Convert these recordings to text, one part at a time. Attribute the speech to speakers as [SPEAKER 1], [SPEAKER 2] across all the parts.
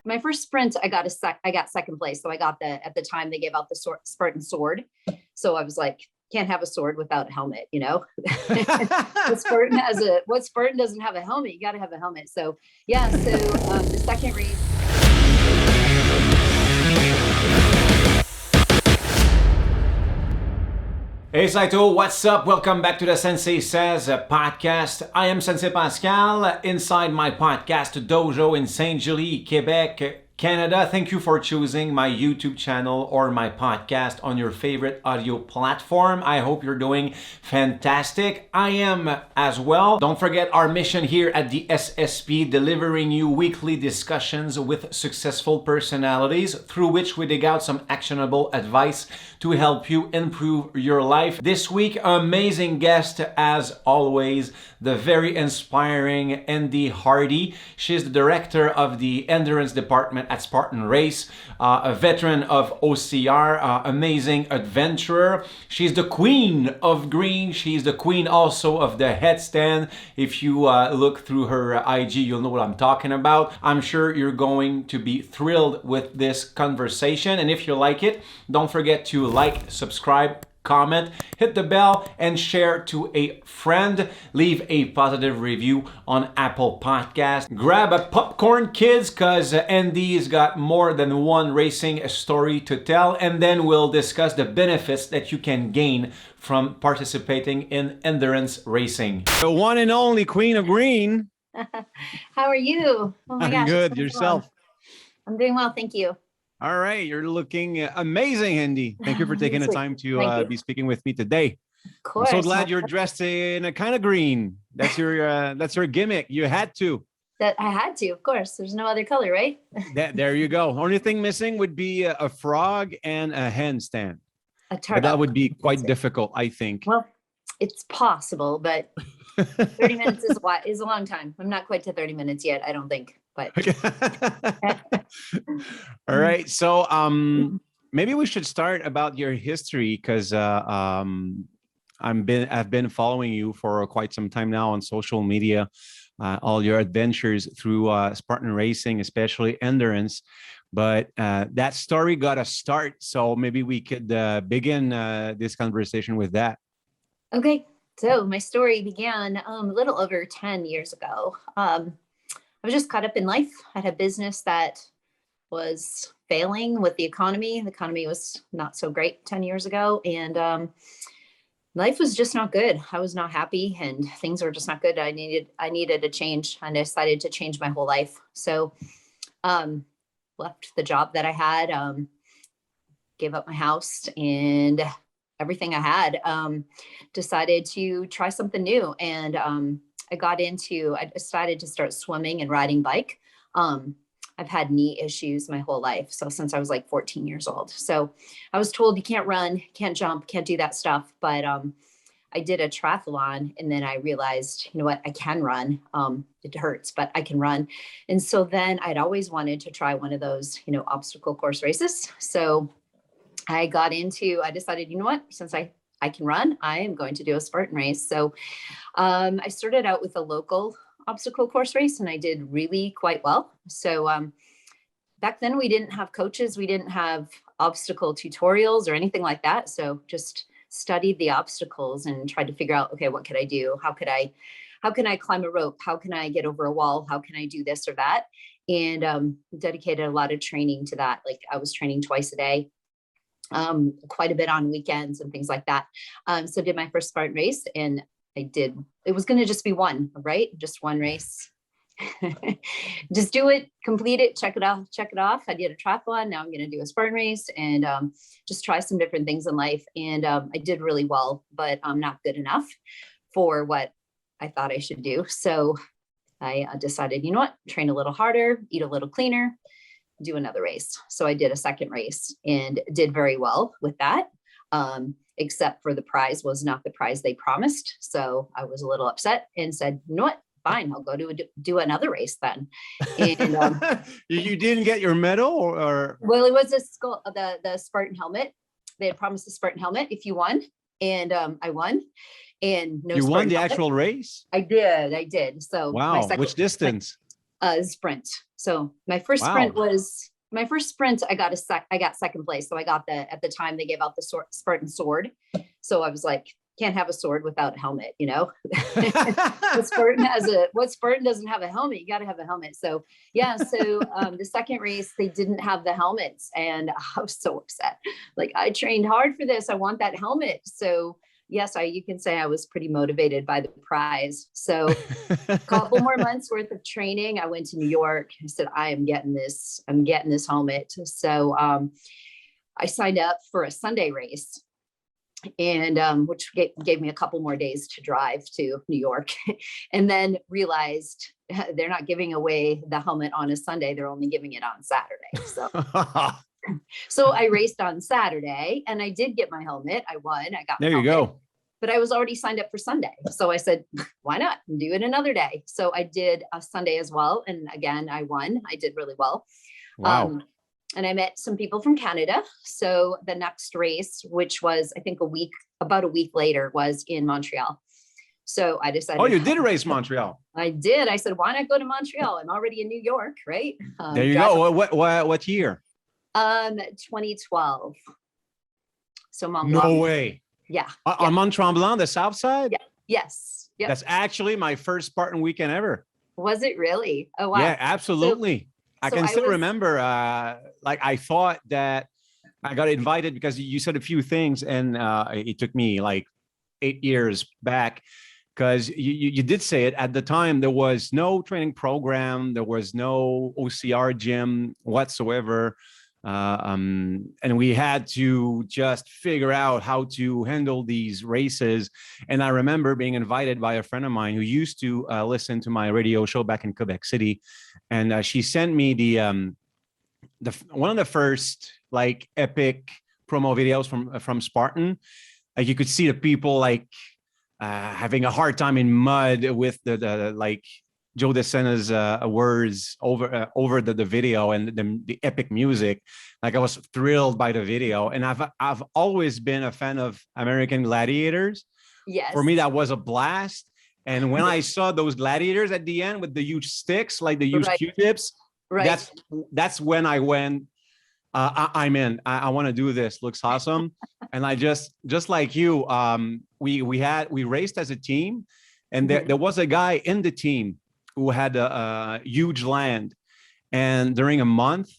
[SPEAKER 1] My first sprint, I got second place. So I got at the time they gave out the Spartan sword. So I was like, can't have a sword without a helmet, you know. what Spartan doesn't have a helmet, you got to have a helmet. So yeah, so the second race.
[SPEAKER 2] Hey Seïtos, what's up? Welcome back to the Sensei Says podcast. I am Sensei Pascal inside my podcast dojo in Saint-Julie, Quebec, Canada. Thank you for choosing my YouTube channel or my podcast on your favorite audio platform. I hope you're doing fantastic. I am as well. Don't forget our mission here at the SSP, delivering you weekly discussions with successful personalities through which we dig out some actionable advice to help you improve your life. This week, amazing guest as always, the very inspiring Andi Hardy. She's the director of the endurance department at Spartan Race, a veteran of OCR, amazing adventurer. She's the queen of green. She's the queen also of the headstand. If you look through her IG, you'll know what I'm talking about. I'm sure you're going to be thrilled with this conversation. And if you like it, don't forget to like, subscribe, comment, hit the bell, and share to a friend. Leave a positive review on Apple Podcast. Grab a popcorn, kids, because Andy's got more than one racing story to tell, and then we'll discuss the benefits that you can gain from participating in endurance racing.
[SPEAKER 3] The one and only Queen of Green.
[SPEAKER 1] How are you? Oh my gosh,
[SPEAKER 3] I'm good. Yourself?
[SPEAKER 1] I'm doing well, thank you.
[SPEAKER 3] All right, you're looking amazing, Andi. Thank you for taking the time to be speaking with me today.
[SPEAKER 1] Of course.
[SPEAKER 3] I'm so glad you're dressed in a kind of green. That's your gimmick. You had to.
[SPEAKER 1] That I had to, of course. There's no other color, right?
[SPEAKER 3] There you go. Only thing missing would be a frog and a handstand.
[SPEAKER 1] A turtle.
[SPEAKER 3] But that would be quite difficult, I think.
[SPEAKER 1] Well, it's possible, but 30 minutes is a long time. I'm not quite to 30 minutes yet, I don't think. But
[SPEAKER 3] all right, so maybe we should start about your history, because I've been following you for quite some time now on social media, all your adventures through Spartan racing, especially endurance. But that story got a start, so maybe we could begin this conversation with that.
[SPEAKER 1] Okay, so my story began a little over 10 years ago. I was just caught up in life. I had a business that was failing with the economy. The economy was not so great 10 years ago. And life was just not good. I was not happy and things were just not good. I needed a change, and I decided to change my whole life. So left the job that I had, gave up my house and everything I had, decided to try something new. And I decided to start swimming and riding bike. I've had knee issues my whole life. So since I was like 14 years old. So I was told you can't run, can't jump, can't do that stuff. But I did a triathlon, and then I realized, you know what, I can run. It hurts, but I can run. And so then I'd always wanted to try one of those, obstacle course races. So I decided, you know what, since I can run, I am going to do a Spartan race. So I started out with a local obstacle course race, and I did really quite well. So back then we didn't have coaches. We didn't have obstacle tutorials or anything like that. So just studied the obstacles and tried to figure out, okay, what could I do? How can I climb a rope? How can I get over a wall? How can I do this or that? And dedicated a lot of training to that. Like I was training twice a day. Quite a bit on weekends and things like that. So did my first Spartan race, and it was going to just be one, right? Just one race. Just do it, complete it, check it off. I did a triathlon. Now I'm going to do a Spartan race and just try some different things in life. And I did really well, but I'm not good enough for what I thought I should do. So I decided, you know what, train a little harder, eat a little cleaner, do another race. So I did a second race and did very well with that. Except for the prize was not the prize they promised. So I was a little upset and said, you know what, fine, I'll go do another race then. And
[SPEAKER 3] you didn't get your medal or?
[SPEAKER 1] Well, it was the Spartan helmet. They had promised the Spartan helmet if you won. And I won. And no,
[SPEAKER 3] you
[SPEAKER 1] Spartan
[SPEAKER 3] won the
[SPEAKER 1] helmet.
[SPEAKER 3] actual race?
[SPEAKER 1] I did. So
[SPEAKER 3] wow, which distance?
[SPEAKER 1] Sprint. So my first
[SPEAKER 3] Wow.
[SPEAKER 1] sprint, I got second place. So I got at the time they gave out the Spartan sword. So I was like, can't have a sword without a helmet, what Spartan doesn't have a helmet, you got to have a helmet. So yeah, the second race they didn't have the helmets, and I was so upset. Like, I trained hard for this, I want that helmet. So yes, you can say I was pretty motivated by the prize. So a couple more months worth of training, I went to New York. I said, I'm getting this helmet. So I signed up for a Sunday race, and which gave me a couple more days to drive to New York, and then realized they're not giving away the helmet on a Sunday, they're only giving it on Saturday. So I raced on Saturday, and I did get my helmet. I won. I got
[SPEAKER 3] There you go.
[SPEAKER 1] But I was already signed up for Sunday. So I said, why not do it another day? So I did a Sunday as well. And again, I won. I did really well.
[SPEAKER 3] Wow.
[SPEAKER 1] And I met some people from Canada. So the next race, which was, I think about a week later, was in Montreal. So I decided.
[SPEAKER 3] Oh, you did race Montreal.
[SPEAKER 1] I did. I said, why not go to Montreal? I'm already in New York, right?
[SPEAKER 3] There you go. What year?
[SPEAKER 1] 2012. So Mont Blanc.
[SPEAKER 3] No way.
[SPEAKER 1] Yeah.
[SPEAKER 3] On Mont Tremblant, the south side?
[SPEAKER 1] Yeah. Yes. Yep.
[SPEAKER 3] That's actually my first Spartan weekend ever.
[SPEAKER 1] Was it really? Oh, wow.
[SPEAKER 3] Yeah, absolutely. I can still remember, I thought that I got invited because you said a few things, and it took me like 8 years back, because you did say it at the time. There was no training program. There was no OCR gym whatsoever. And we had to just figure out how to handle these races. And I remember being invited by a friend of mine who used to listen to my radio show back in Quebec City, and she sent me the one of the first like epic promo videos from Spartan. Like, you could see the people like having a hard time in mud with the like Joe DeSena's words over the video and the epic music. Like, I was thrilled by the video, and I've always been a fan of American Gladiators.
[SPEAKER 1] Yes.
[SPEAKER 3] For me, that was a blast. And when I saw those gladiators at the end with the huge sticks, like the huge Q-tips,
[SPEAKER 1] right.
[SPEAKER 3] That's when I went, I'm in. I want to do this. Looks awesome. And I just like you, we raced as a team, and there was a guy in the team who had a huge land, and during a month,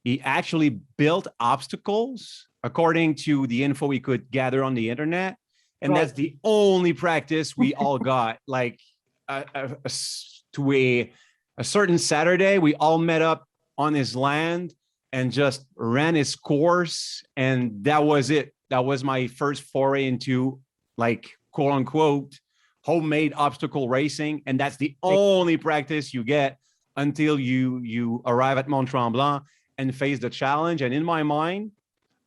[SPEAKER 3] he actually built obstacles according to the info we could gather on the internet. And that's the only practice we all got. Like, to a certain Saturday, we all met up on his land and just ran his course. And that was it. That was my first foray into, like, quote unquote, homemade obstacle racing. And that's the only practice you get until you arrive at Mont Tremblant and face the challenge. And in my mind,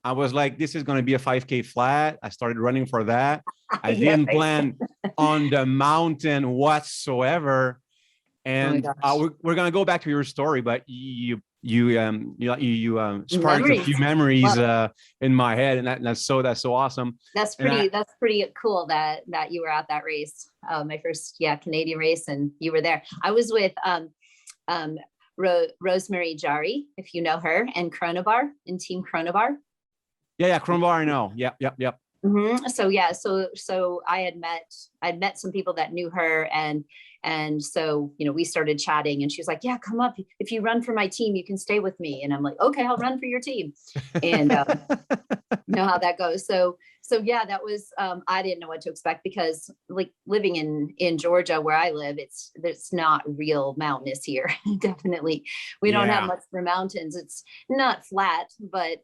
[SPEAKER 3] I was like, this is going to be a 5K flat. I started running for that. I didn't plan on the mountain whatsoever. And we're going to go back to your story, but you sparked a few memories in my head, and that's so awesome.
[SPEAKER 1] That's pretty cool that you were at that race, my first Canadian race, and you were there. I was with Rosemary Jari, if you know her, and Chronobar, in Team Chronobar.
[SPEAKER 3] Yeah, Chronobar, I know. Yep.
[SPEAKER 1] Mm-hmm. So I had met some people that knew her, and so, we started chatting, and she was like, yeah, come up. If you run for my team, you can stay with me. And I'm like, okay, I'll run for your team. And know how that goes. So yeah, that was, I didn't know what to expect, because like living in Georgia where I live, it's not real mountainous here. Definitely. We don't have much for mountains. It's not flat, but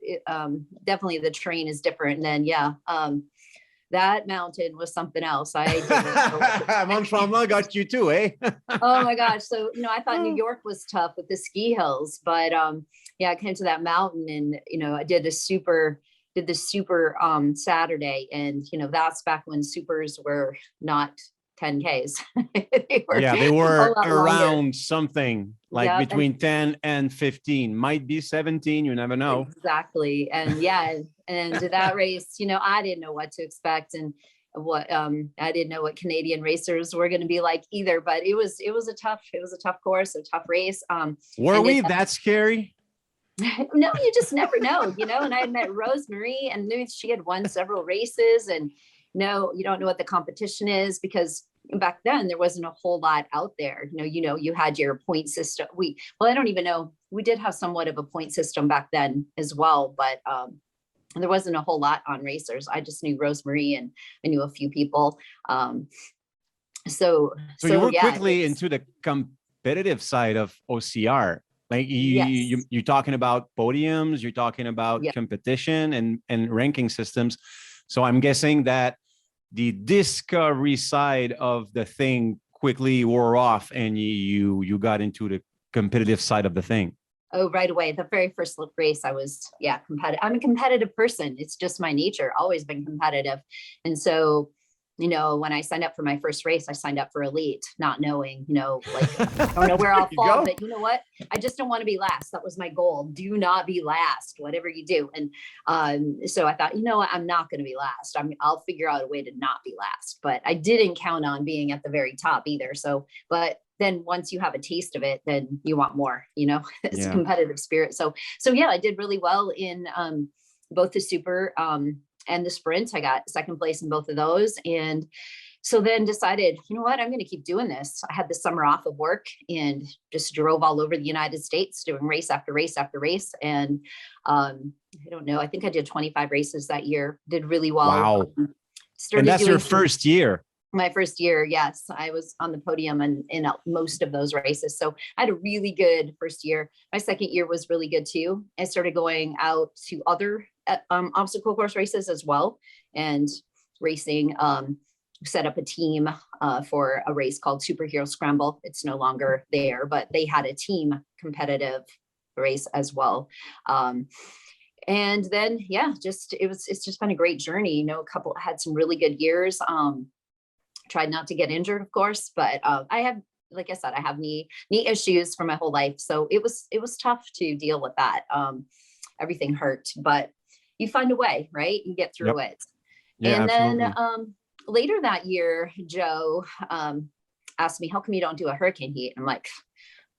[SPEAKER 1] definitely the terrain is different. And then, that mountain was something else. I didn't
[SPEAKER 3] Mont Tremblant got you too, eh?
[SPEAKER 1] Oh my gosh. So, I thought New York was tough with the ski hills, but I came to that mountain, and, I did the super Saturday, and, that's back when supers were not 10Ks. they
[SPEAKER 3] were around something like between 10 and 15, might be 17. You never know.
[SPEAKER 1] Exactly. And and that race, I didn't know what to expect. And, what I didn't know what Canadian racers were going to be like either, but it was a tough course, a tough race.
[SPEAKER 3] Were we that scary?
[SPEAKER 1] No, you just never know, and I had met Rosemary and knew she had won several races, and no, you don't know what the competition is, because back then there wasn't a whole lot out there. You had your point system. I don't even know. We did have somewhat of a point system back then as well, but there wasn't a whole lot on racers. I just knew Rosemary and I knew a few people. So
[SPEAKER 3] you were quickly into the competitive side of OCR. Like you're talking about podiums, you're talking about competition and ranking systems. So I'm guessing that the discovery side of the thing quickly wore off, and you got into the competitive side of the thing.
[SPEAKER 1] Oh, right away. The very first race, I was, competitive. I'm a competitive person. It's just my nature, always been competitive. And so, when I signed up for my first race, I signed up for elite, not knowing, I don't know where I'll fall, but you know what? I just don't want to be last. That was my goal. Do not be last, whatever you do. And so I thought, I'm not going to be last. I'll figure out a way to not be last, but I didn't count on being at the very top either. So, but then once you have a taste of it, then you want more, it's a competitive spirit. So I did really well in both the super and the sprint. I got second place in both of those. And so then decided, you know what, I'm going to keep doing this. I had the summer off of work and just drove all over the United States doing race after race after race. And I don't know, I think I did 25 races that year, did really well.
[SPEAKER 3] Wow. And that's your first year.
[SPEAKER 1] My first year, yes. I was on the podium in most of those races. So I had a really good first year. My second year was really good too. I started going out to other obstacle course races as well, and racing, set up a team for a race called Superhero Scramble. It's no longer there, but they had a team competitive race as well. And then, it's just been a great journey. Had some really good years. Tried not to get injured, of course, but I have, like I said, I have knee issues for my whole life. So it was tough to deal with that. Everything hurt, but you find a way, right? You get through it. Yeah, and absolutely. Then later that year, Joe asked me, how come you don't do a hurricane heat? I'm like,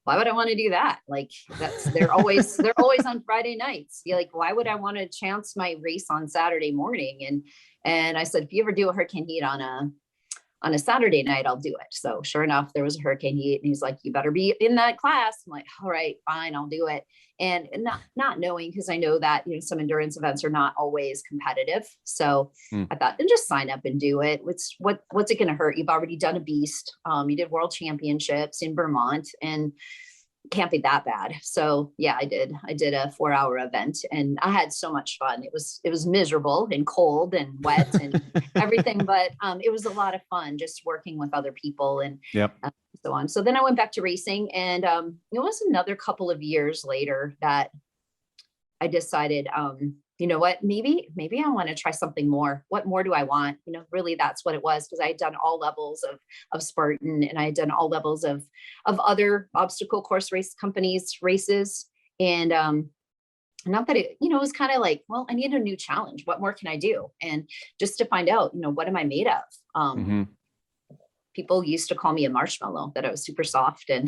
[SPEAKER 1] why would I want to do that? Like they're always on Friday nights. You're like, why would I want to chance my race on Saturday morning? And I said, if you ever do a hurricane heat on a Saturday night, I'll do it. So sure enough, there was a hurricane heat, and he's like, you better be in that class. I'm like, all right, fine, I'll do it. And not knowing, because I know that, some endurance events are not always competitive. So I thought, then just sign up and do it. What's it going to hurt? You've already done a beast. You did world championships in Vermont, and can't be that bad. So I did a 4-hour event, and I had so much fun. It was miserable and cold and wet and everything, but it was a lot of fun just working with other people and so on. So then I went back to racing, and it was another couple of years later that I decided, you know what, maybe I want to try something more. What more do I want? Really that's what it was, because I had done all levels of Spartan, and I had done all levels of other obstacle course race companies races. And not that it, was kind of like, well, I need a new challenge. What more can I do? And just to find out, what am I made of? People used to call me a marshmallow, that I was super soft and,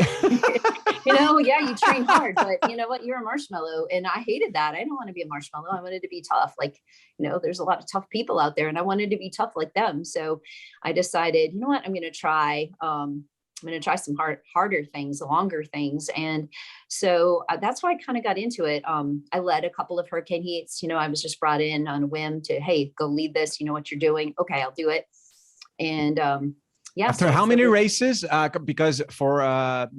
[SPEAKER 1] you train hard, but you know what, you're a marshmallow. And I hated that. I didn't want to be a marshmallow. I wanted to be tough. Like, there's a lot of tough people out there, and I wanted to be tough like them. So I decided, you know what, I'm going to try some harder things, longer things. And so that's why I kind of got into it. I led a couple of hurricane heats. I was just brought in on a whim to, hey, go lead this. You know what you're doing. Okay, I'll do it. And
[SPEAKER 3] after how many races? Because for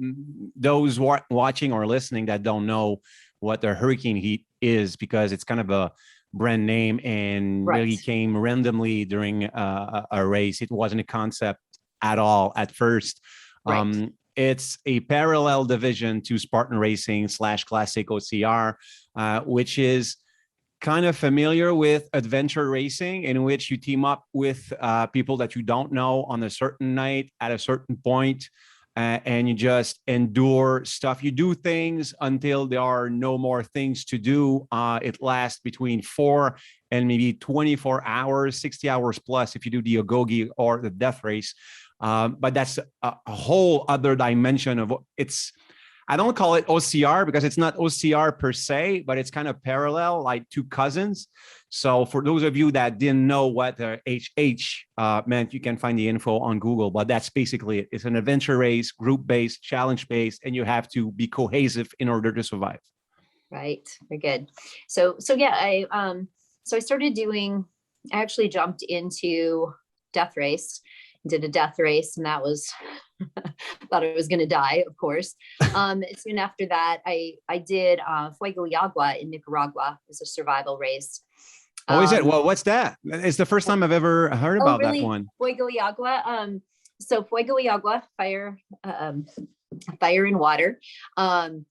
[SPEAKER 3] those watching or listening that don't know what the hurricane heat is, because it's kind of a brand name and really came randomly during a race. It wasn't a concept at all at first. It's a parallel division to Spartan Racing / Classic OCR, which is kind of familiar with adventure racing, in which you team up with people that you don't know on a certain night at a certain point, and you just endure stuff. You do things until there are no more things to do. It lasts between 4 and maybe 24 hours, 60 hours plus if you do the Agoge or the death race. But that's a whole other dimension of it's. I don't call it OCR because it's not OCR per se, but it's kind of parallel, like two cousins. So for those of you that didn't know what HH meant, you can find the info on Google, but that's basically it. It's an adventure race, group-based, challenge-based, and you have to be cohesive in order to survive.
[SPEAKER 1] Right. Very good. So yeah, I started doing, I actually jumped into death race, did a death race, and that was, thought I was going to die, of course. Soon after that, I did Fuego y Agua in Nicaragua. It was a survival race.
[SPEAKER 3] Oh, is it? Well, what's that? It's the first time I've ever heard about that one.
[SPEAKER 1] Fuego y Agua. So Fuego y Agua, fire and water. On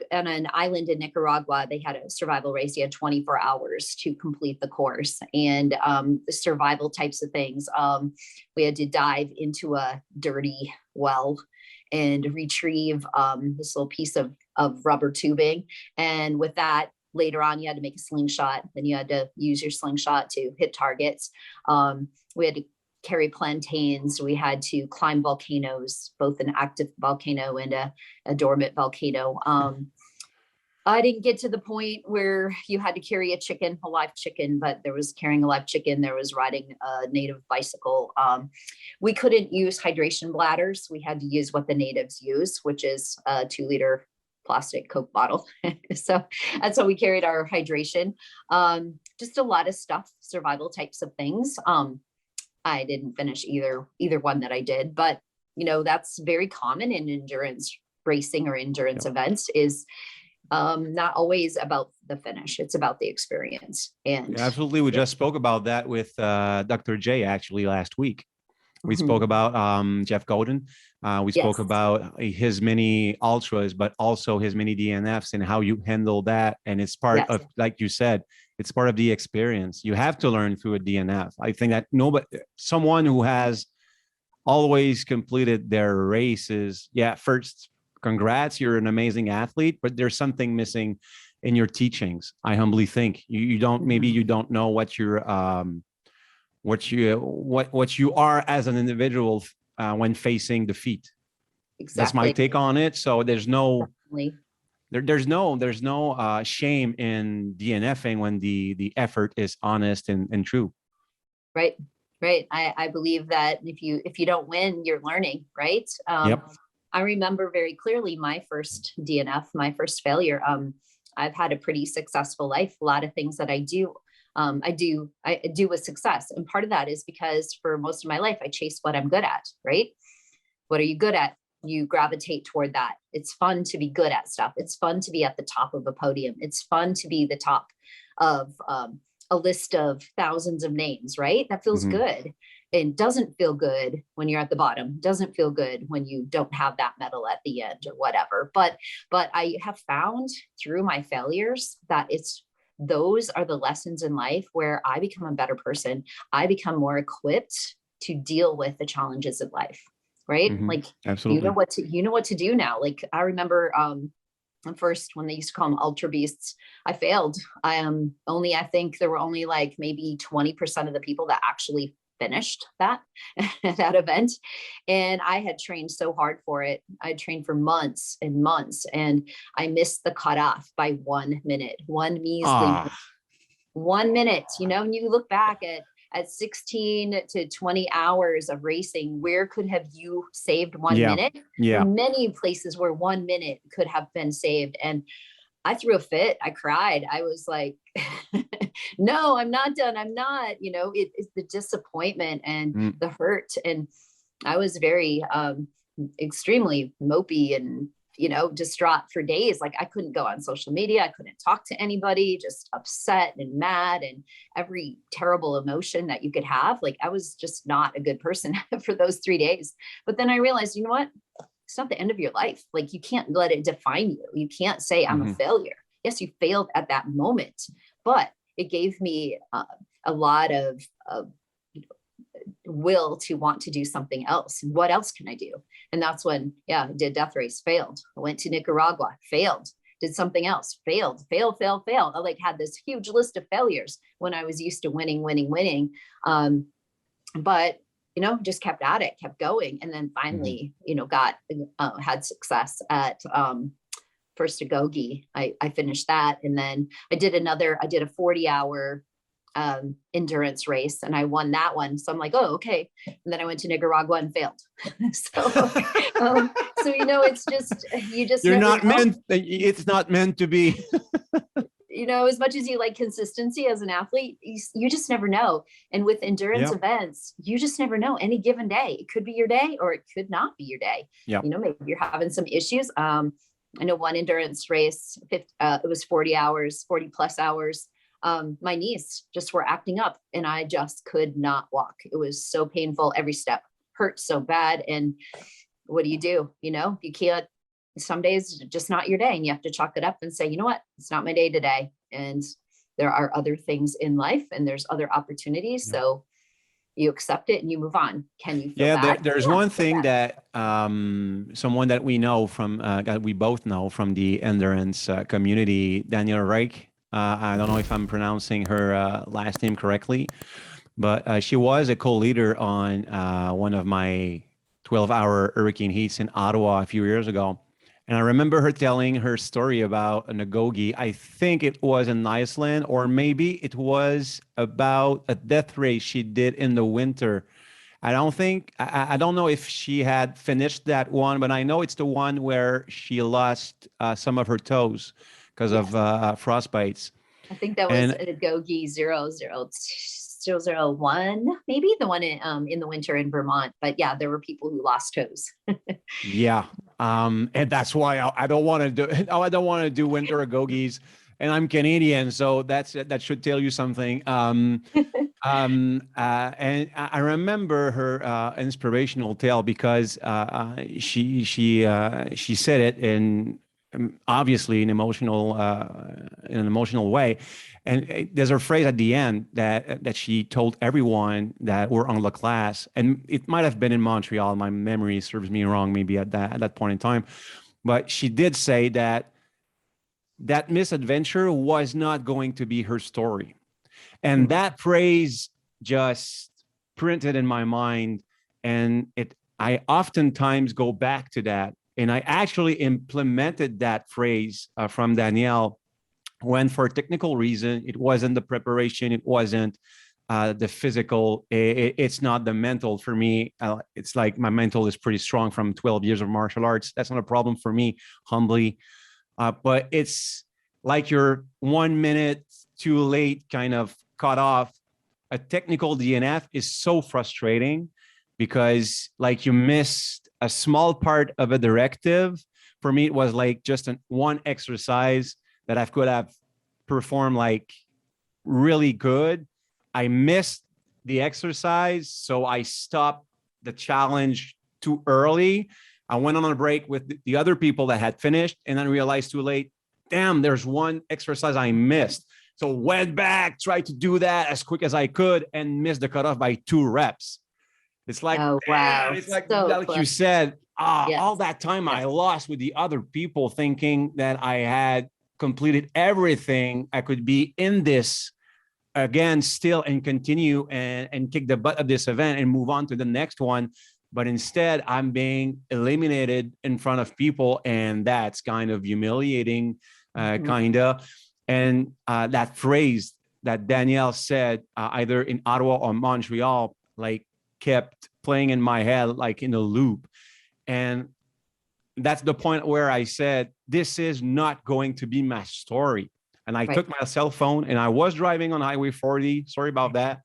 [SPEAKER 1] an island in Nicaragua, they had a survival race. You had 24 hours to complete the course, and the survival types of things. We had to dive into a dirty well and retrieve this little piece of rubber tubing. And with that, later on, you had to make a slingshot. Then you had to use your slingshot to hit targets. We had to carry plantains. We had to climb volcanoes, both an active volcano and a dormant volcano. I didn't get to the point where you had to carry a live chicken, but there was carrying a live chicken. There was riding a native bicycle. We couldn't use hydration bladders. We had to use what the natives use, which is a 2-liter plastic Coke bottle. So that's how we carried our hydration. Just a lot of stuff, survival types of things. I didn't finish either one that I did, but that's very common in endurance racing or endurance events is not always about the finish. It's about the experience. And
[SPEAKER 3] absolutely. We just spoke about that with Dr. J actually last week. We spoke about Jeff Golden. We spoke about his mini ultras, but also his mini DNFs and how you handle that. And it's part of, like you said, it's part of the experience. You have to learn through a DNF. I think that someone who has always completed their races, first, congrats, you're an amazing athlete, but there's something missing in your teachings. I humbly think you don't know what you're what you are as an individual when facing defeat. Exactly. That's my take on it. So there's no shame in DNFing when the effort is honest and true.
[SPEAKER 1] Right. I believe that if you don't win, you're learning. Right. I remember very clearly my first DNF, my first failure. I've had a pretty successful life. A lot of things that I do with success. And part of that is because for most of my life, I chase what I'm good at, right? What are you good at? You gravitate toward that. It's fun to be good at stuff. It's fun to be at the top of a podium. It's fun to be the top of a list of thousands of names, right? That feels good. It doesn't feel good when you're at the bottom. Doesn't feel good when you don't have that medal at the end or whatever. But I have found through my failures that those are the lessons in life where I become a better person. I become more equipped to deal with the challenges of life, right? Like, absolutely. You know what to do now. Like I remember first when they used to call them ultra beasts, I failed. I think there were only like maybe 20% of the people that actually finished that event. And I had trained so hard for it. I trained for months and months, and I missed the cutoff by 1 minute, one measly 1 minute, and you look back at 16 to 20 hours of racing, where could have you saved 1 minute? There are many places where 1 minute could have been saved. And I threw a fit. I cried. I was like, no, I'm not done. I'm not, it's the disappointment and the hurt. And I was very, extremely mopey and, distraught for days. Like I couldn't go on social media. I couldn't talk to anybody, just upset and mad and every terrible emotion that you could have. Like I was just not a good person for those 3 days. But then I realized, you know what? It's not the end of your life. Like you can't let it define you. You can't say I'm a failure. Yes, you failed at that moment, but it gave me a lot of will to want to do something else. What else can I do? And that's when, I did death race, failed. I went to Nicaragua, failed. Did something else, failed. I like had this huge list of failures when I was used to winning. But just kept at it, kept going. And then finally, had success at first Agoge. I finished that. And then I did a 40-hour endurance race, and I won that one. So I'm like, oh, okay. And then I went to Nicaragua and failed. So it's just,
[SPEAKER 3] you're not meant, it's not meant to be.
[SPEAKER 1] As much as you like consistency as an athlete, you just never know. And with endurance events, you just never know. Any given day, it could be your day or it could not be your day. Maybe you're having some issues. I know one endurance race, it was 40 plus hours. My knees just were acting up and I just could not walk. It was so painful. Every step hurt so bad. And what do? You can't, some days just not your day, and you have to chalk it up and say, you know what, it's not my day today. And there are other things in life and there's other opportunities. So you accept it and you move on. Can you feel bad?
[SPEAKER 3] There's one thing that someone that we know from, that we both know from the endurance community, Danielle Reich. I don't know if I'm pronouncing her last name correctly, but she was a co-leader on one of my 12-hour hurricane heats in Ottawa a few years ago. And I remember her telling her story about an Agoge. I think it was in Iceland, or maybe it was about a death race she did in the winter. I don't know if she had finished that one, but I know it's the one where she lost some of her toes because of frostbites.
[SPEAKER 1] I think that was Agoge 001, maybe the one in the winter in Vermont. But yeah, there were people who lost toes.
[SPEAKER 3] And that's why I don't want to do. I don't want to do winter Agoges, and I'm Canadian, so that should tell you something. And I remember her inspirational tale because she said it in obviously in an emotional way. And there's a phrase at the end that she told everyone that were on the class, and it might have been in Montreal. My memory serves me wrong, maybe at that point in time. But she did say that misadventure was not going to be her story. And that phrase just printed in my mind. And I oftentimes go back to that. And I actually implemented that phrase from Danielle when, for a technical reason, it wasn't the preparation, it wasn't the physical, it's not the mental for me. It's like my mental is pretty strong from 12 years of martial arts. That's not a problem for me, humbly. But it's like you're 1 minute too late, kind of cut off. A technical DNF is so frustrating because like you missed a small part of a directive. For me, it was like just one exercise that I could have performed like really good. I missed the exercise, so I stopped the challenge too early. I went on a break with the other people that had finished, and then realized too late, damn, there's one exercise I missed. So went back, tried to do that as quick as I could, and missed the cutoff by 2 reps. It's like,
[SPEAKER 1] oh, wow.
[SPEAKER 3] It's like, so like you said,
[SPEAKER 1] yes.
[SPEAKER 3] All that time I lost with the other people thinking that I had completed everything I could be in this again still and continue and kick the butt of this event and move on to the next one. But instead, I'm being eliminated in front of people, and that's kind of humiliating, kind of. And that phrase that Danielle said, either in Ottawa or Montreal, like kept playing in my head, like in a loop. And that's the point where I said, this is not going to be my story. And I took my cell phone and I was driving on Highway 40. Sorry about that.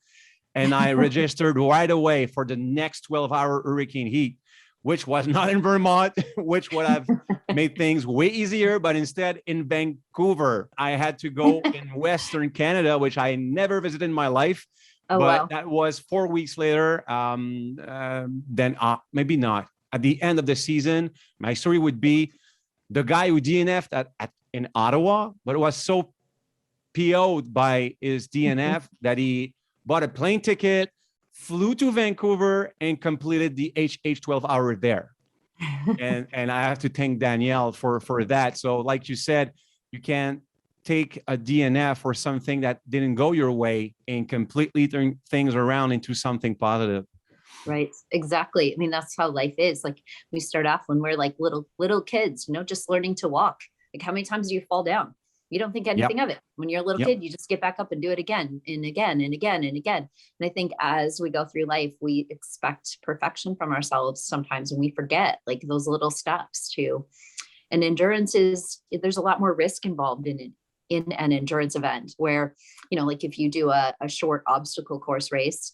[SPEAKER 3] And I registered right away for the next 12-hour hurricane heat, which was not in Vermont, which would have made things way easier. But instead in Vancouver, I had to go in Western Canada, which I never visited in my life.
[SPEAKER 1] Oh,
[SPEAKER 3] but
[SPEAKER 1] wow.
[SPEAKER 3] That was 4 weeks later. Then maybe not. At the end of the season, my story would be the guy who DNF'd in Ottawa, but it was so PO'd by his DNF that he bought a plane ticket, flew to Vancouver and completed the HH 12 hour there. And I have to thank Danielle for that. So like you said, you can't take a DNF or something that didn't go your way and completely turn things around into something positive.
[SPEAKER 1] Right. Exactly. I mean, that's how life is. Like we start off when we're like little kids, just learning to walk. Like how many times do you fall down? You don't think anything of it. When you're a little kid, you just get back up and do it again and again and again and again. And I think as we go through life, we expect perfection from ourselves sometimes, and we forget like those little steps too. And endurance there's a lot more risk involved in an endurance event where, like if you do a short obstacle course race,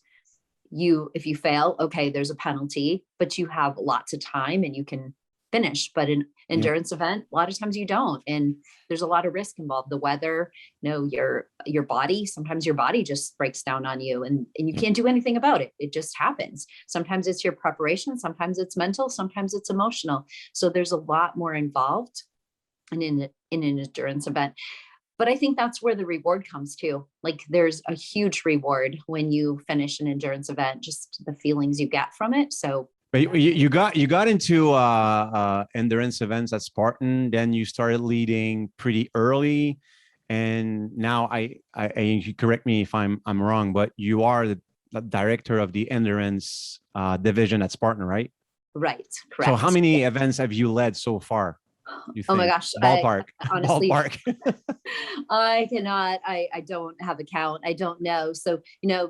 [SPEAKER 1] if you fail, okay, there's a penalty, but you have lots of time and you can finish. But an endurance event, a lot of times you don't, and there's a lot of risk involved. The weather, your body, sometimes your body just breaks down on you, and you can't do anything about it. It just happens. Sometimes it's your preparation, sometimes it's mental, sometimes it's emotional. So there's a lot more involved in an endurance event. But I think that's where the reward comes too. Like there's a huge reward when you finish an endurance event, just the feelings you get from it. So
[SPEAKER 3] but you got into endurance events at Spartan, then you started leading pretty early, and now I you correct me if I'm wrong, but you are the director of the endurance division at Spartan, right?
[SPEAKER 1] Right, correct.
[SPEAKER 3] So how many events have you led so far?
[SPEAKER 1] Oh my gosh.
[SPEAKER 3] Ballpark.
[SPEAKER 1] Honestly,
[SPEAKER 3] Ballpark.
[SPEAKER 1] I don't have a count. I don't know. So,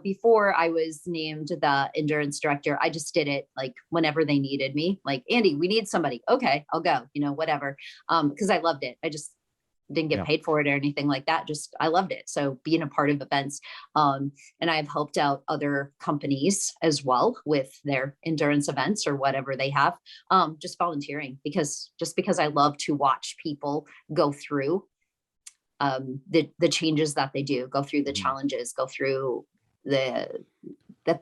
[SPEAKER 1] before I was named the endurance director, I just did it like whenever they needed me. Like, Andy, we need somebody. Okay, I'll go, whatever. Because I loved it. I just didn't get paid for it or anything like that. Just, I loved it. So being a part of events, and I've helped out other companies as well with their endurance events or whatever they have, just volunteering because I love to watch people go through, the changes that they do, go through the challenges, go through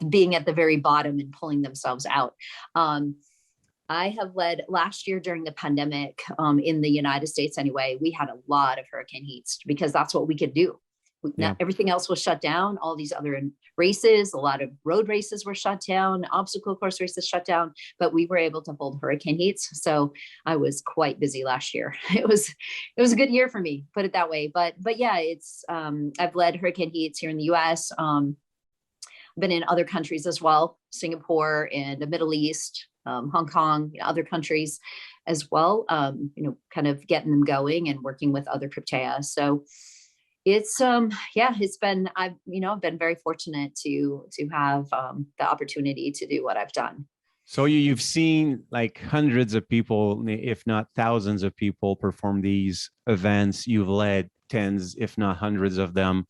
[SPEAKER 1] being at the very bottom and pulling themselves out. I have led last year during the pandemic, in the United States anyway, we had a lot of hurricane heats because that's what we could do. Everything else was shut down. All these other races, a lot of road races were shut down, obstacle course races shut down, but we were able to hold hurricane heats. So I was quite busy last year. It was a good year for me, put it that way. But yeah, I've led hurricane heats here in the US. Been in other countries as well, Singapore and the Middle East, Hong Kong, other countries as well, kind of getting them going and working with other cryptea. So it's, I've been very fortunate to have the opportunity to do what I've done.
[SPEAKER 3] So you've seen like hundreds of people, if not thousands of people perform these events. You've led tens, if not hundreds of them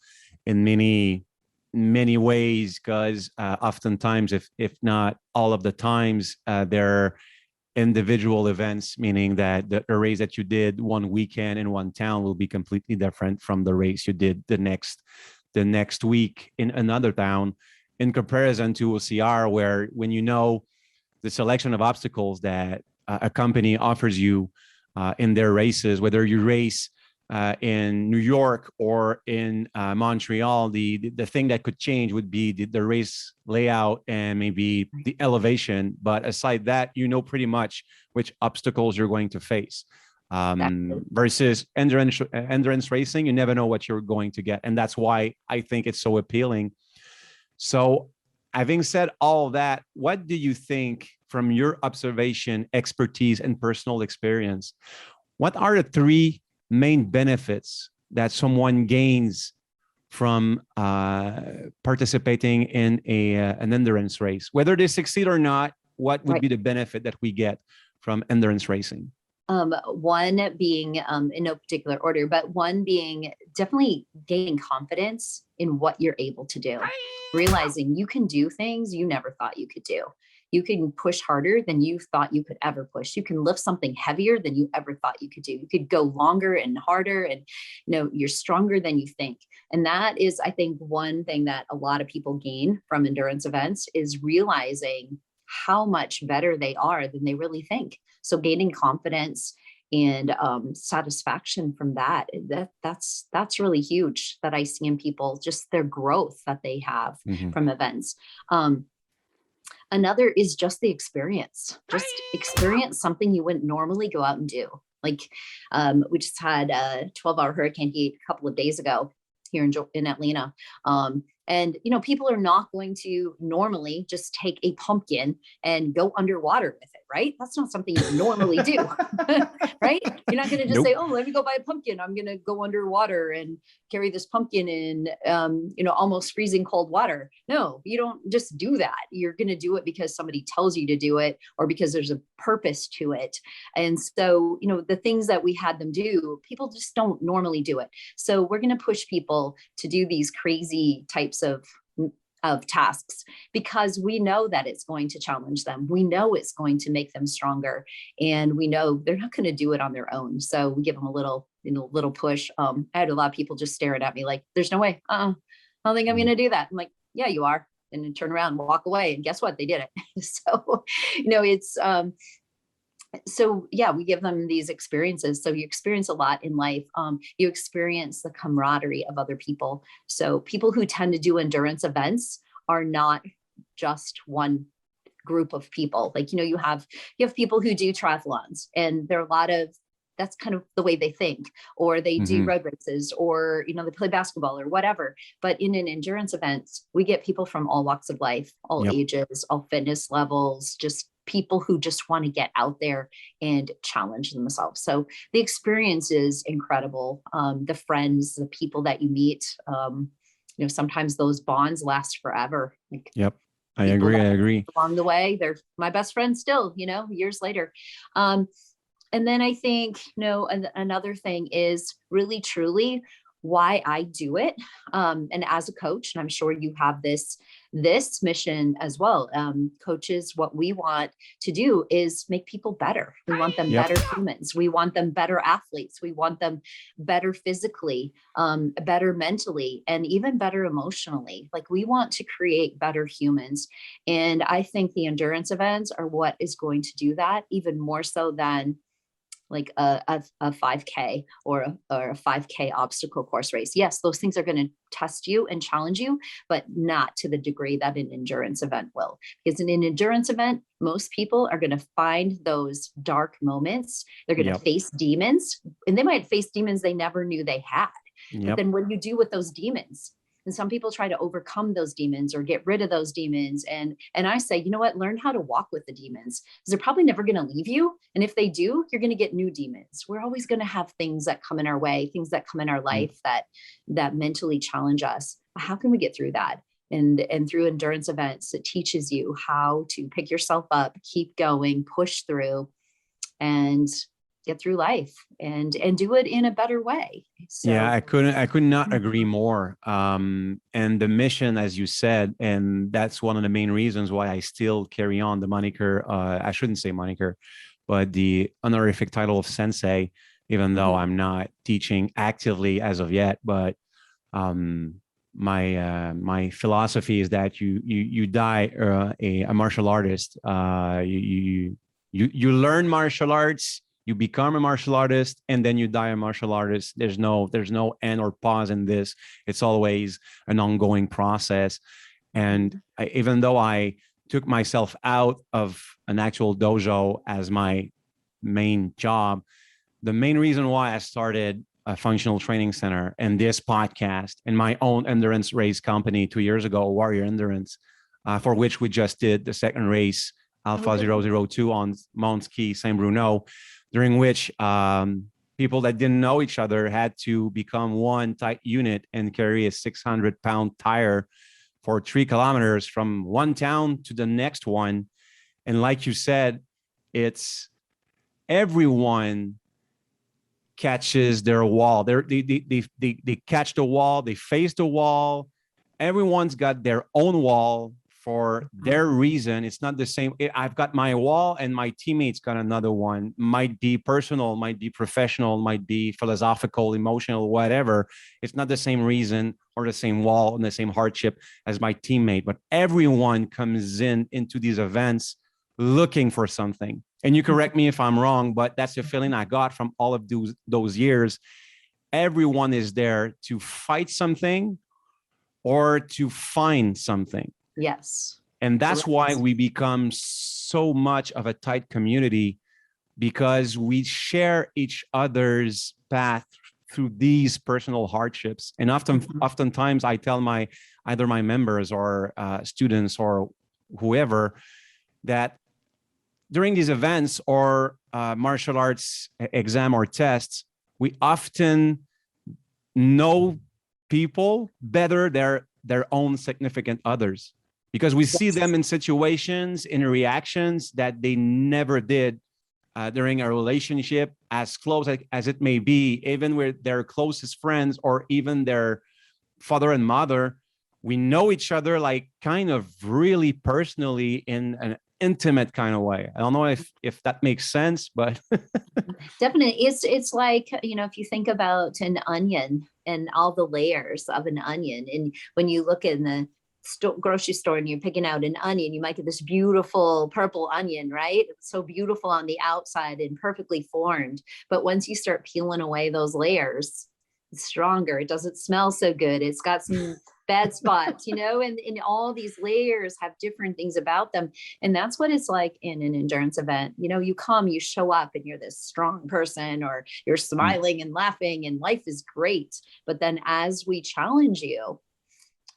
[SPEAKER 3] in many ways, because oftentimes, if not all of the times, they're individual events, meaning that the race that you did one weekend in one town will be completely different from the race you did the next week in another town, in comparison to OCR, where when the selection of obstacles that a company offers you in their races, whether you race in New York or in Montreal, the thing that could change would be the race layout and maybe the elevation. But aside that, pretty much which obstacles you're going to face. Versus endurance racing, you never know what you're going to get. And that's why I think it's so appealing. So having said all that, what do you think from your observation, expertise, and personal experience? What are the three main benefits that someone gains from participating in an endurance race? Whether they succeed or not, what would be the benefit that we get from endurance racing?
[SPEAKER 1] One being, in no particular order, but one being definitely gaining confidence in what you're able to do, realizing you can do things you never thought you could do. You can push harder than you thought you could ever push. You can lift something heavier than you ever thought you could do. You could go longer and harder, and you're stronger than you think. And that is, I think, one thing that a lot of people gain from endurance events is realizing how much better they are than they really think. So gaining confidence and satisfaction from that's really huge that I see in people, just their growth that they have from events. Another is just the experience. Just experience something you wouldn't normally go out and do. Like we just had a 12-hour hurricane heat a couple of days ago here in Atlanta. And, you know, people are not going to normally just take a pumpkin and go underwater with it, right? That's not something you normally do, right? You're not going to just say, oh, let me go buy a pumpkin. I'm going to go underwater and carry this pumpkin in, you know, almost freezing cold water. No, you don't just do that. You're going to do it because somebody tells you to do it or because there's a purpose to it. And so, you know, the things that we had them do, people just don't normally do it. So we're going to push people to do these crazy types of tasks because we know that it's going to challenge them. We know it's going to make them stronger, and we know they're not going to do it on their own. So we give them a little, you know, little push. I had a lot of people just staring at me like, "There's no way. I don't think I'm going to do that." I'm like, "Yeah, you are." And then turn around and walk away. And guess what? They did it. So, you know, it's so yeah, we give them these experiences. So you experience a lot in life. You experience the camaraderie of other people. So people who tend to do endurance events are not just one group of people. Like, you know, you have people who do triathlons, and there are a lot of, that's kind of the way they think, or they do road races, or, you know, they play basketball or whatever. But in an endurance event, we get people from all walks of life, all ages, all fitness levels, just people who just want to get out there and challenge themselves. So the experience is incredible. The friends, the people that you meet, you know, sometimes those bonds last forever. Like,
[SPEAKER 3] I agree.
[SPEAKER 1] Along the way, they're my best friends still, you know, years later. And then I think, you know, another thing is really, truly why I do it. And as a coach, and I'm sure you have this mission as well. Coaches, what we want to do is make people better. We want them better humans. We want them better athletes. We want them better physically, better mentally, and even better emotionally. Like, we want to create better humans. And I think the endurance events are what is going to do that, even more so than like a 5K or a 5K obstacle course race. Yes, those things are going to test you and challenge you, but not to the degree that an endurance event will. Because in an endurance event, most people are going to find those dark moments. They're going to face demons, and they might face demons they never knew they had. But then what do you do with those demons? And some people try to overcome those demons or get rid of those demons. And I say, you know what, learn how to walk with the demons, because they're probably never going to leave you. And if they do, you're going to get new demons. We're always going to have things that come in our way, things that come in our life that mentally challenge us. How can we get through that? And through endurance events, it teaches you how to pick yourself up, keep going, push through, and get through life and do it in a better way. So,
[SPEAKER 3] yeah, I could not agree more. And the mission, as you said, and that's one of the main reasons why I still carry on the moniker. I shouldn't say moniker, but the honorific title of Sensei, even though I'm not teaching actively as of yet. But my philosophy is that you die a martial artist. You learn martial arts. You become a martial artist, and then you die a martial artist. There's no end or pause in this. It's always an ongoing process. And even though I took myself out of an actual dojo as my main job, the main reason why I started a functional training center and this podcast and my own endurance race company 2 years ago, Warrior Endurance, for which we just did the second race, Alpha 002 on Mount Ski, Saint Bruno, during which people that didn't know each other had to become one tight unit and carry a 600-pound tire for 3 kilometers from one town to the next one. And like you said, it's everyone catches their wall. They catch the wall, they face the wall. Everyone's got their own wall for their reason. It's not the same. I've got my wall and my teammates got another one. Might be personal, might be professional, might be philosophical, emotional, whatever. It's not the same reason or the same wall and the same hardship as my teammate, but everyone comes into these events looking for something. And you correct me if I'm wrong, but that's the feeling I got from all of those years. Everyone is there to fight something or to find something.
[SPEAKER 1] Yes.
[SPEAKER 3] And that's
[SPEAKER 1] Correct.
[SPEAKER 3] why we become so much of a tight community, because we share each other's path through these personal hardships. And oftentimes I tell either my members or students or whoever that during these events or martial arts exam or tests, we often know people better their own significant others, because we see them in situations, in reactions that they never did during a relationship, as close as it may be, even with their closest friends or even their father and mother. We know each other like kind of really personally in an intimate kind of way. I don't know if that makes sense, but
[SPEAKER 1] Definitely. It's like, if you think about an onion and all the layers of an onion, and when you look in the grocery store and you're picking out an onion, you might get this beautiful purple onion, right? It's so beautiful on the outside and perfectly formed. But once you start peeling away those layers, it's stronger. It doesn't smell so good. It's got some bad spots, and all these layers have different things about them. And that's what it's like in an endurance event. You show up and you're this strong person, or you're smiling and laughing and life is great. But then as we challenge you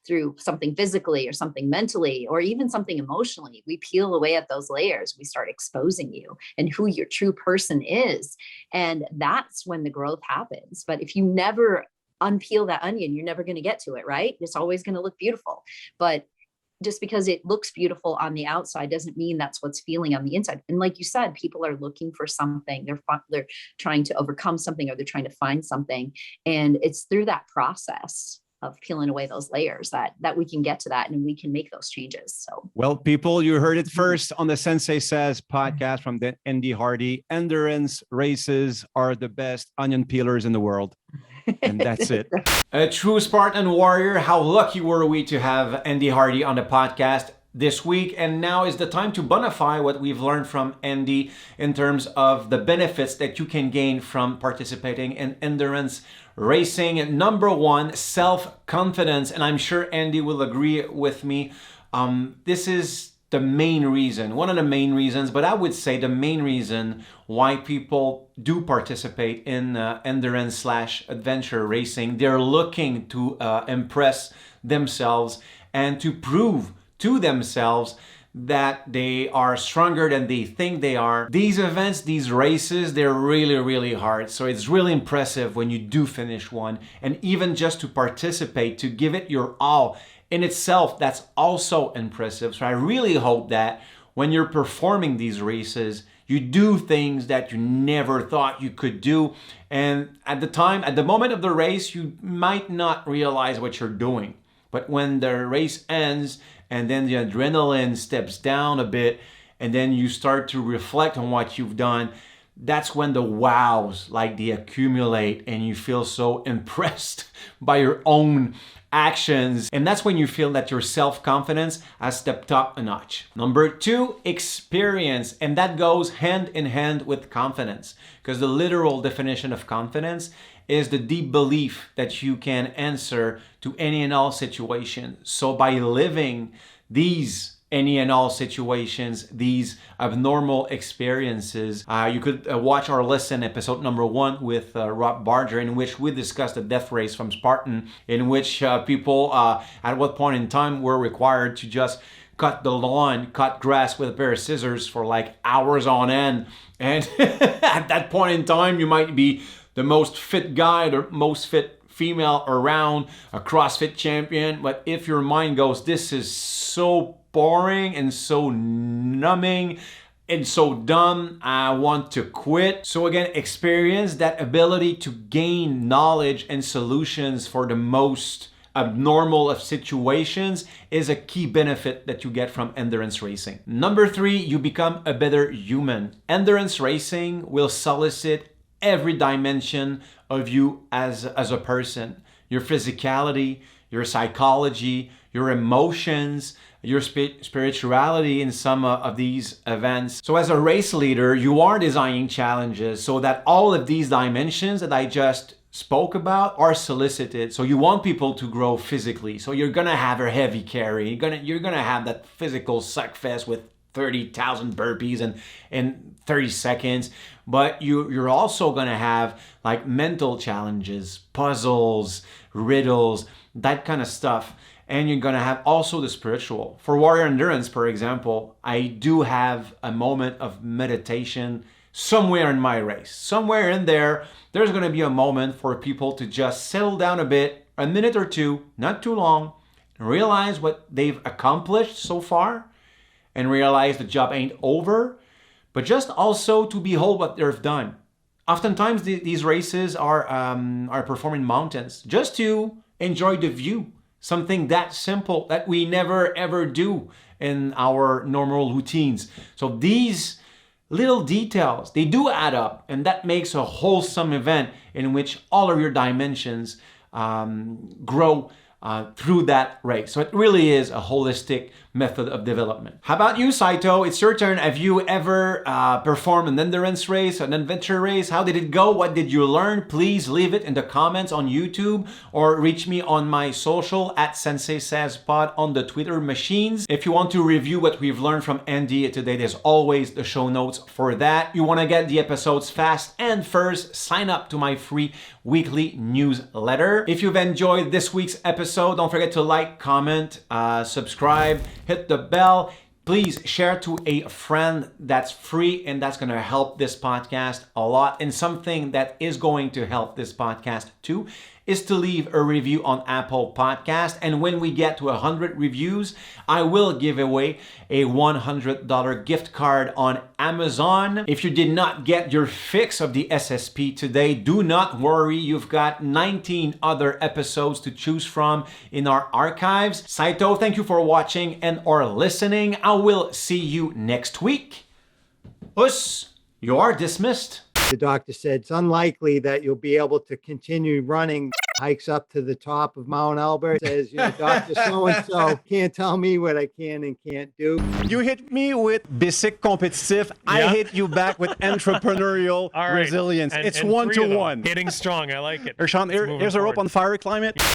[SPEAKER 1] through something physically or something mentally or even something emotionally, we peel away at those layers. We start exposing you and who your true person is. And that's when the growth happens. But if you never unpeel that onion, you're never going to get to it, right? It's always going to look beautiful. But just because it looks beautiful on the outside doesn't mean that's what's feeling on the inside. And like you said, people are looking for something. They're trying to overcome something, or they're trying to find something. And it's through that process of peeling away those layers that we can get to that, and we can make those changes. So,
[SPEAKER 3] well, people, you heard it first on the Sensei Says podcast from the Andi Hardy. Endurance races are the best onion peelers in the world. And that's it.
[SPEAKER 2] A true Spartan warrior. How lucky were we to have Andi Hardy on the podcast this week. And now is the time to bonify what we've learned from Andi in terms of the benefits that you can gain from participating in endurance racing. Number one, self-confidence. And I'm sure Andi will agree with me. This is the main reason, one of the main reasons, but I would say the main reason why people do participate in endurance/adventure racing. They're looking to impress themselves and to prove to themselves that they are stronger than they think they are. These events, these races, they're really, really hard. So it's really impressive when you do finish one. And even just to participate, to give it your all, in itself, that's also impressive. So I really hope that when you're performing these races, you do things that you never thought you could do. And at the moment of the race, you might not realize what you're doing. But when the race ends and then the adrenaline steps down a bit, and then you start to reflect on what you've done, that's when the wows, they accumulate and you feel so impressed by your own actions. And that's when you feel that your self-confidence has stepped up a notch. Number two, experience. And that goes hand in hand with confidence, because the literal definition of confidence is the deep belief that you can answer to any and all situations. So by living these any and all situations, these abnormal experiences. You could watch or listen episode number 1 with Rob Barger, in which we discussed the death race from Spartan, in which people at what point in time were required to just cut the lawn, cut grass with a pair of scissors for hours on end. And at that point in time, you might be the most fit guy, the most fit female around, a CrossFit champion. But if your mind goes, this is so boring and so numbing and so dumb, I want to quit. So again, experience, that ability to gain knowledge and solutions for the most abnormal of situations, is a key benefit that you get from endurance racing. Number 3, you become a better human. Endurance racing will solicit every dimension of you as a person. Your physicality, your psychology, your emotions, your spirituality in some of these events. So as a race leader, you are designing challenges so that all of these dimensions that I just spoke about are solicited. So you want people to grow physically. So you're gonna have a heavy carry. You're gonna have that physical suckfest with 30,000 burpees in 30 seconds. But you're also gonna have like mental challenges, puzzles, riddles, that kind of stuff. And you're gonna have also the spiritual. For warrior endurance, for example, I do have a moment of meditation somewhere in my race. Somewhere in there, there's gonna be a moment for people to just settle down a bit, a minute or two, not too long, and realize what they've accomplished so far, and realize the job ain't over, but just also to behold what they've done. Oftentimes, these races are performed in mountains, just to enjoy the view. Something that simple that we never ever do in our normal routines. So these little details, they do add up, and that makes a wholesome event in which all of your dimensions grow through that race. So it really is a holistic method of development. How about you, Seïtos? It's your turn. Have you ever performed an endurance race, an adventure race? How did it go? What did you learn? Please leave it in the comments on YouTube or reach me on my social at Sensei Says Pod on the Twitter machines. If you want to review what we've learned from Andi today, there's always the show notes for that. You want to get the episodes fast and first, sign up to my free weekly newsletter. If you've enjoyed this week's episode, don't forget to like, comment, subscribe, hit the bell. Please share to a friend. That's free, and that's going to help this podcast a lot. And something that is going to help this podcast too is to leave a review on Apple Podcast. And when we get to 100 reviews, I will give away a $100 gift card on Amazon. If you did not get your fix of the SSP today, do not worry. You've got 19 other episodes to choose from in our archives. Seïtos, thank you for watching and or listening. I will see you next week. Us, you are dismissed.
[SPEAKER 4] The doctor said it's unlikely that you'll be able to continue running hikes up to the top of Mount Albert. Says, Dr. So-and-so can't tell me what I can and can't do.
[SPEAKER 3] You hit me with basic competitive. I hit you back with entrepreneurial resilience. It's 1-to-1.
[SPEAKER 5] Hitting strong. I like it.
[SPEAKER 3] Sean, here's a rope on fire climate.